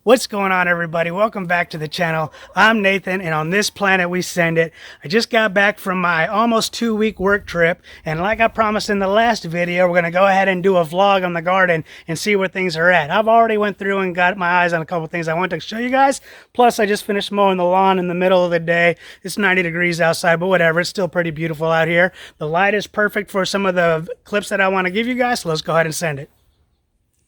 What's going on, everybody? Welcome back to the channel. I'm Nathan, and on this planet we send it. I just got back from my almost 2-week work trip, and like I promised in the last video, we're going to go ahead and do a vlog on the garden and see where things are at. I've already went through and got my eyes on a couple things I want to show you guys. Plus, I just finished mowing the lawn in the middle of the day. It's 90 degrees outside, but whatever. It's still pretty beautiful out here. The light is perfect for some of the clips that I want to give you guys, so let's go ahead and send it.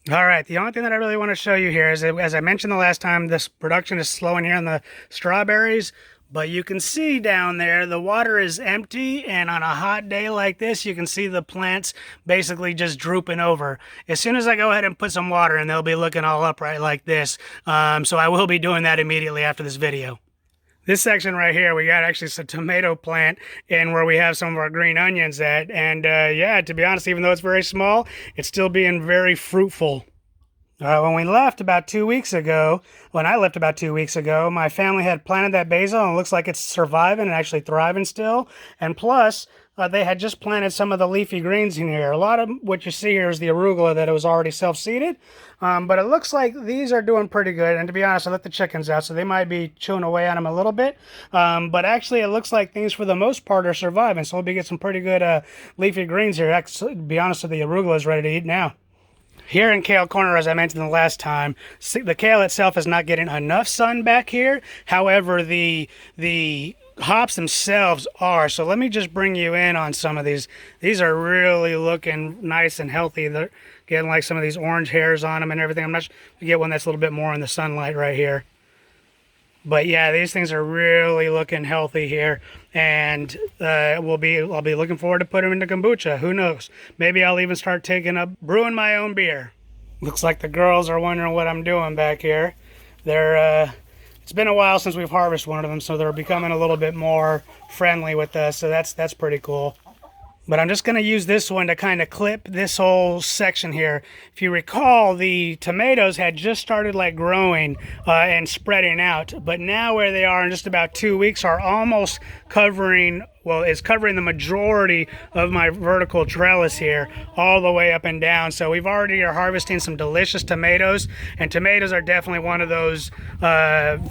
All right, the only thing that I really want to show you here is, as I mentioned the last time, this production is slowing here on the strawberries, but you can see down there the water is empty, and on a hot day like this, you can see the plants basically just drooping over. As soon as I go ahead and put some water in, they'll be looking all upright like this, so I will be doing that immediately after this video. This section right here, we got actually some tomato plant in where we have some of our green onions at. And yeah, to be honest, even though it's very small, it's still being very fruitful. When we left about 2 weeks ago, when I left about 2 weeks ago, my family had planted that basil and it looks like it's surviving and actually thriving still. And plus, they had just planted some of the leafy greens in here. A lot of what you see here is the arugula that it was already self-seeded. But it looks like these are doing pretty good. And to be honest, I let the chickens out, so they might be chewing away on them a little bit. But actually, it looks like things for the most part are surviving. So we'll be getting some pretty good leafy greens here. Actually, to be honest with you, the arugula is ready to eat now. Here in Kale Corner, as I mentioned the last time, the kale itself is not getting enough sun back here. However, the hops themselves are. So let me just bring you in on some of these. These are really looking nice and healthy. They're getting like some of these orange hairs on them and everything. I'm not sure if you get one that's a little bit more in the sunlight right here. But yeah, these things are really looking healthy here, and I'll be looking forward to putting them into kombucha. Who knows? Maybe I'll even start taking up brewing my own beer. Looks like the girls are wondering what I'm doing back here. It's been a while since we've harvested one of them, so they're becoming a little bit more friendly with us. So that's pretty cool. But I'm just going to use this one to kind of clip this whole section here. If you recall, the tomatoes had just started like growing and spreading out. But now where they are in just about 2 weeks are almost covering, well, it's covering the majority of my vertical trellis here all the way up and down. So we've already are harvesting some delicious tomatoes. And tomatoes are definitely one of those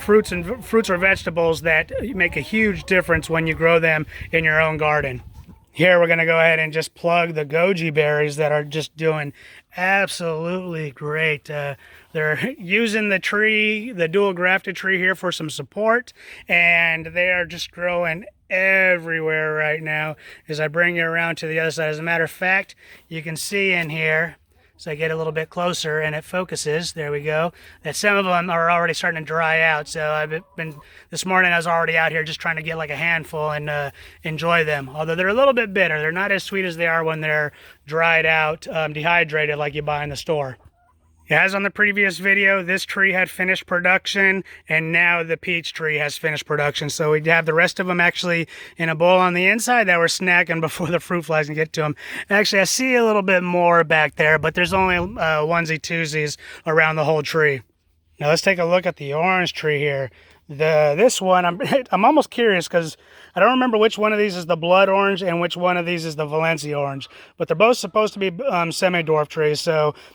fruits or vegetables that make a huge difference when you grow them in your own garden. Here we're going to go ahead and just plug the Goji Berries that are just doing absolutely great. They're using the tree, the dual grafted tree here for some support, and they are just growing everywhere right now as I bring you around to the other side. As a matter of fact, you can see in here, so I get a little bit closer and it focuses, there we go, that some of them are already starting to dry out. So this morning I was already out here just trying to get like a handful and enjoy them. Although they're a little bit bitter. They're not as sweet as they are when they're dried out, dehydrated like you buy in the store. As on the previous video, this tree had finished production, and now the peach tree has finished production. So we have the rest of them actually in a bowl on the inside that we're snacking before the fruit flies can get to them. Actually, I see a little bit more back there, but there's only onesie-twosies around the whole tree. Now let's take a look at the orange tree here. This one, I'm almost curious because I don't remember which one of these is the blood orange and which one of these is the Valencia orange, but they're both supposed to be semi-dwarf trees.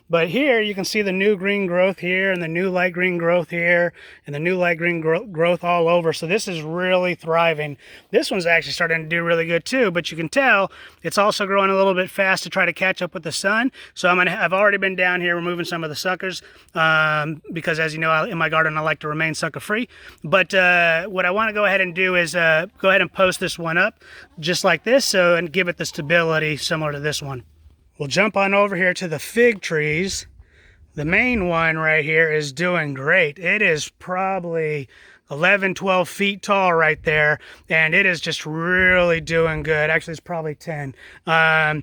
But here you can see the new green growth here and the new light green growth here and the new light green growth all over. So this is really thriving. This one's actually starting to do really good too, but you can tell it's also growing a little bit fast to try to catch up with the sun. So I've already been down here removing some of the suckers because, as you know, in my garden I like to remain sucker free. But what I want to go ahead and do is go ahead and post this one up just like this, and give it the stability similar to this one. We'll jump on over here to the fig trees. The main one right here is doing great. It is probably 11, 12 feet tall right there, and it is just really doing good. Actually, it's probably 10. Yeah,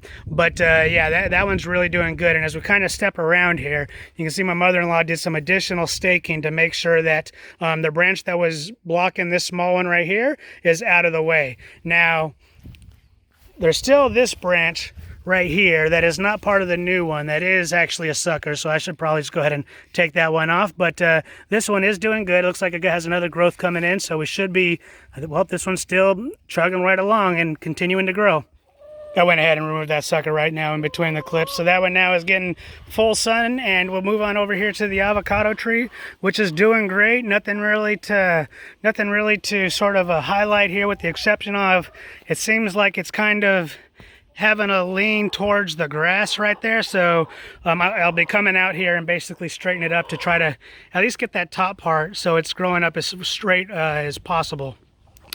that one's really doing good. And as we kind of step around here, you can see my mother-in-law did some additional staking to make sure that the branch that was blocking this small one right here is out of the way. Now, there's still this branch right here that is not part of the new one. That is actually a sucker, so I should probably just go ahead and take that one off. But this one is doing good. It looks like it has another growth coming in, so we should be, well, this one's still chugging right along and continuing to grow. I went ahead and removed that sucker right now in between the clips. So that one now is getting full sun, and we'll move on over here to the avocado tree, which is doing great. Nothing really to sort of a highlight here, with the exception of it seems like it's kind of having a lean towards the grass right there. So I'll be coming out here and basically straighten it up to try to at least get that top part so it's growing up as straight as possible.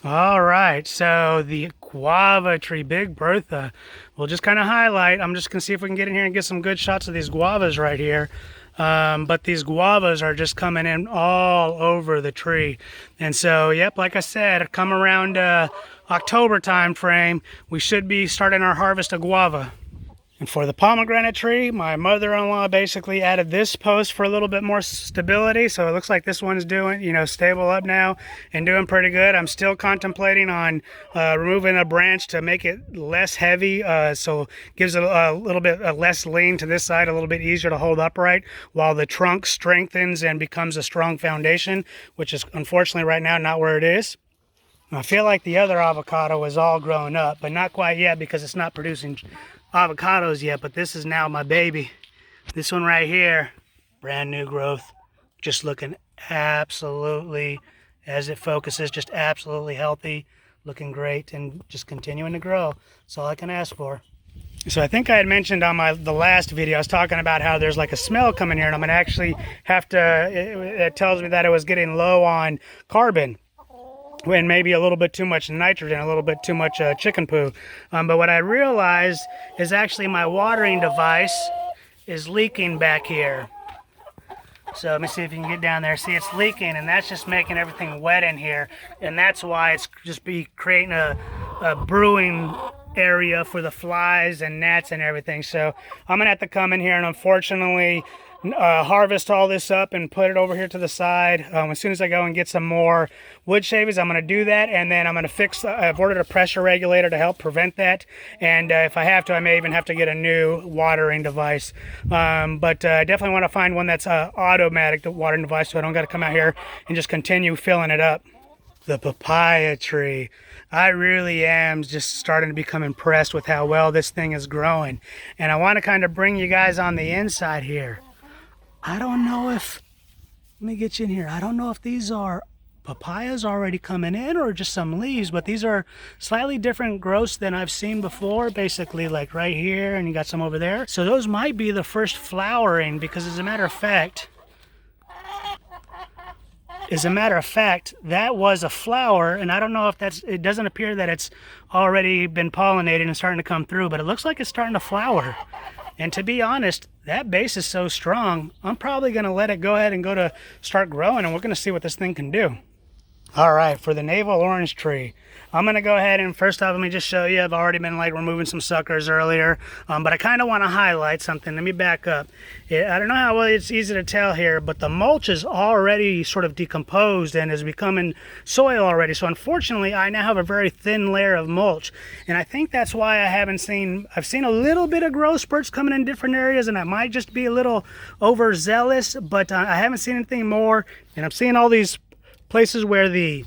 All right, so the guava tree, Big Bertha, we'll just kind of highlight. I'm just gonna see if we can get in here and get some good shots of these guavas right here. But these guavas are just coming in all over the tree. And so, yep, like I said, come around October time frame, we should be starting our harvest of guava. And for the pomegranate tree, my mother-in-law basically added this post for a little bit more stability. So it looks like this one's doing, stable up now and doing pretty good. I'm still contemplating on removing a branch to make it less heavy. So gives it a little bit less lean to this side, a little bit easier to hold upright while the trunk strengthens and becomes a strong foundation, which is unfortunately right now not where it is. I feel like the other avocado is all grown up, but not quite yet because it's not producing avocados yet. But this is now my baby. This one right here, brand new growth, just looking absolutely, as it focuses, just absolutely healthy, looking great, and just continuing to grow. That's all I can ask for. So I think I had mentioned on the last video, I was talking about how there's like a smell coming here, and I'm gonna actually have to, it tells me that it was getting low on carbon, and maybe a little bit too much nitrogen, a little bit too much chicken poo. But what I realized is actually my watering device is leaking back here. So let me see if you can get down there. See, it's leaking, and that's just making everything wet in here. And that's why it's just creating a brewing area for the flies and gnats and everything. So I'm gonna have to come in here and unfortunately harvest all this up and put it over here to the side. As soon as I go and get some more wood shavings, I'm going to do that, and then I'm going to fix, I've ordered a pressure regulator to help prevent that, and if I have to, I may even have to get a new watering device. But I definitely want to find one that's automatic watering device, so I don't got to come out here and just continue filling it up. The papaya tree. I really am just starting to become impressed with how well this thing is growing, and I want to kind of bring you guys on the inside here. I don't know if, let me get you in here. I don't know if these are papayas already coming in or just some leaves, but these are slightly different growths than I've seen before, basically like right here, and you got some over there. So those might be the first flowering, because as a matter of fact, that was a flower, and I don't know if it doesn't appear that it's already been pollinated and starting to come through, but it looks like it's starting to flower. And to be honest, that base is so strong, I'm probably going to let it go ahead and start growing, and we're going to see what this thing can do. All right, for the navel orange tree, I'm going to go ahead and first off, let me just show you. I've already been like removing some suckers earlier, but I kind of want to highlight something. Let me back up. I don't know how well it's easy to tell here, but the mulch is already sort of decomposed and is becoming soil already. So unfortunately, I now have a very thin layer of mulch, and I think that's why I've seen a little bit of growth spurts coming in different areas, and I might just be a little overzealous, but I haven't seen anything more, and I'm seeing all these places where the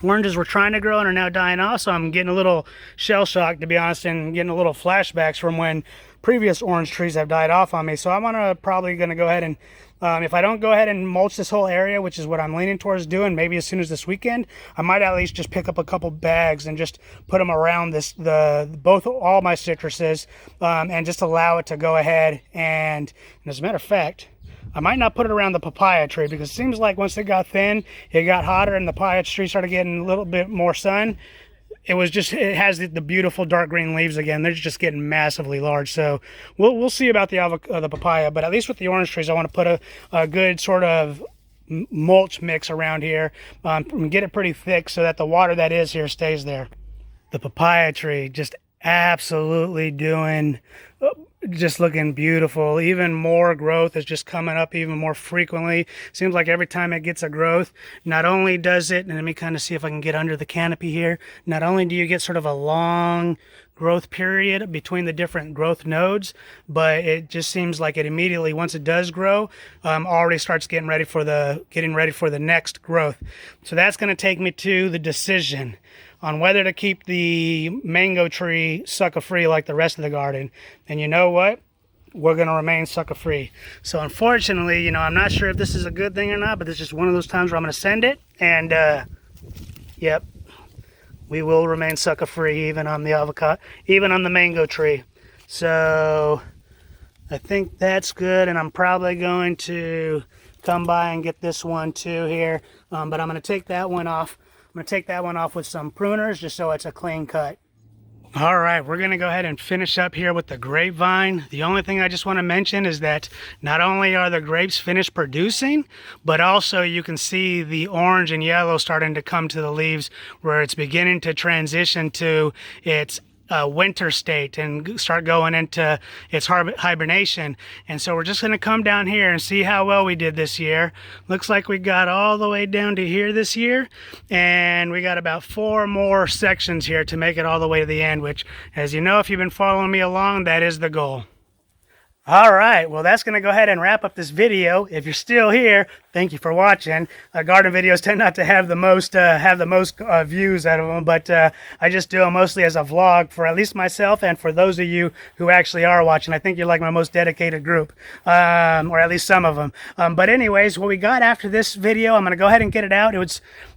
oranges were trying to grow and are now dying off, so I'm getting a little shell shocked, to be honest, and getting a little flashbacks from when previous orange trees have died off on me. So I'm probably gonna go ahead and if I don't go ahead and mulch this whole area, which is what I'm leaning towards doing, maybe as soon as this weekend, I might at least just pick up a couple bags and just put them around all my citruses, and just allow it to go ahead and as a matter of fact, I might not put it around the papaya tree, because it seems like once it got thin, it got hotter, and the papaya tree started getting a little bit more sun. It has the beautiful dark green leaves again. They're just getting massively large. So we'll see about the papaya, but at least with the orange trees, I want to put a good sort of mulch mix around here, and get it pretty thick so that the water that is here stays there. The papaya tree just absolutely just looking beautiful. Even more growth is just coming up even more frequently. Seems like every time it gets a growth, not only does it, and let me kind of see if I can get under the canopy here, not only do you get sort of a long growth period between the different growth nodes, but it just seems like it immediately, once it does grow, already starts getting ready for the next growth. So that's going to take me to the decision. on whether to keep the mango tree sucker free like the rest of the garden. And you know what? We're going to remain sucker free. So unfortunately, you know, I'm not sure if this is a good thing or not, but this is just one of those times where I'm going to send it. And yep, we will remain sucker free even on the avocado, even on the mango tree. So I think that's good, and I'm probably going to come by and get this one too here. But I'm going to take that one off. I'm going to take that one off with some pruners just so it's a clean cut. All right, we're going to go ahead and finish up here with the grapevine. The only thing I just want to mention is that not only are the grapes finished producing, but also you can see the orange and yellow starting to come to the leaves, where it's beginning to transition to its winter state and start going into its hibernation. And so we're just going to come down here and see how well we did this year. Looks like we got all the way down to here this year, and we got about 4 more sections here to make it all the way to the end, which, as you know, if you've been following me along, that is the goal. All right, well, that's going to go ahead and wrap up this video. If you're still here, thank you for watching. Garden videos tend not to have the most views out of them, but I just do them mostly as a vlog for at least myself and for those of you who actually are watching. I think you're like my most dedicated group, or at least some of them. But anyways, what we got after this video, I'm going to go ahead and get it out.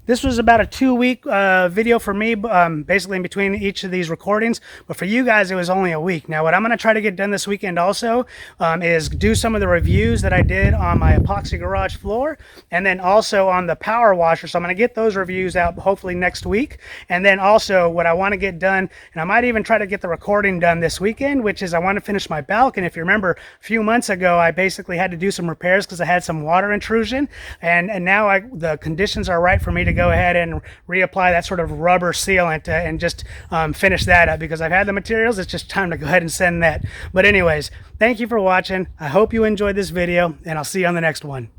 This was about a 2-week video for me, basically in between each of these recordings. But for you guys, it was only a week. Now, what I'm going to try to get done this weekend also is do some of the reviews that I did on my epoxy garage floor, and then also on the power washer. So I'm going to get those reviews out hopefully next week. And then also what I want to get done, and I might even try to get the recording done this weekend, which is I want to finish my balcony. If you remember, a few months ago, I basically had to do some repairs because I had some water intrusion. And now the conditions are right for me to go ahead and reapply that sort of rubber sealant and just finish that up, because I've had the materials. It's just time to go ahead and send that. But anyways, thank you for watching. I hope you enjoyed this video, and I'll see you on the next one.